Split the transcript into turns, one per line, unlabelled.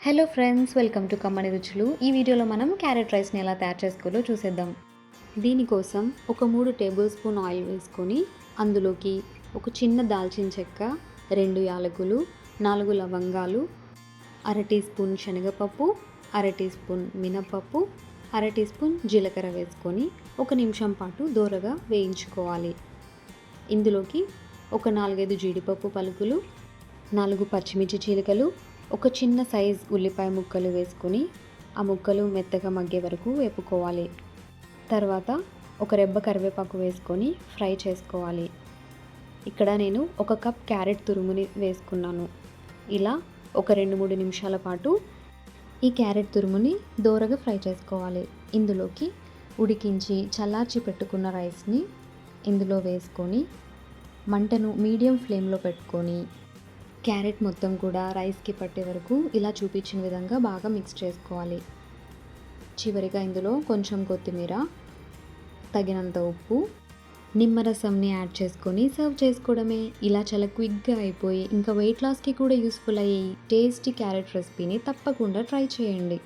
Hello friends, welcome to కమ్మని రుచులు. ఈ వీడియోలో మనం క్యారెట్ రైస్ని ఎలా తయారు చేసుకోవాలో చూసేద్దాం. దీనికోసం ఒక 3 టేబుల్ స్పూన్ ఆయిల్ వేసుకొని అందులోకి ఒక చిన్న దాల్చిన చెక్క, 2 యాలకులు, 4 లవంగాలు, అర టీ స్పూన్ శనగపప్పు, అర టీ స్పూన్ మినపప్పు, అర టీ స్పూన్ జీలకర్ర వేసుకొని 1 నిమిషం పాటు దోరగా వేయించుకోవాలి. ఇందులోకి ఒక 4-5 జీడిపప్పు పలుకులు, 4 పచ్చిమిర్చి చీలికలు, ఒక చిన్న సైజ్ ఉల్లిపాయ ముక్కలు వేసుకొని ఆ ముక్కలు మెత్తగా మగ్గే వరకు వేపుకోవాలి. తర్వాత ఒక రెబ్బ కరివేపాకు వేసుకొని ఫ్రై చేసుకోవాలి. ఇక్కడ నేను 1 కప్ క్యారెట్ తురుముని వేసుకున్నాను. ఇలా ఒక 2-3 నిమిషాల పాటు ఈ క్యారెట్ తురుముని దోరగా ఫ్రై చేసుకోవాలి. ఇందులోకి ఉడికించి చల్లార్చి పెట్టుకున్న రైస్ని ఇందులో వేసుకొని మంటను మీడియం ఫ్లేమ్లో పెట్టుకొని క్యారెట్ మొత్తం కూడా రైస్కి పట్టే వరకు ఇలా చూపించిన విధంగా బాగా మిక్స్ చేసుకోవాలి. చివరిగా ఇందులో కొంచెం కొత్తిమీర, తగినంత ఉప్పు, నిమ్మరసంని యాడ్ చేసుకొని సర్వ్ చేసుకోవడమే. ఇలా చాలా క్విక్గా అయిపోయి ఇంకా వెయిట్ లాస్కి కూడా యూస్ఫుల్ అయ్యే టేస్టీ క్యారెట్ రెసిపీని తప్పకుండా ట్రై చేయండి.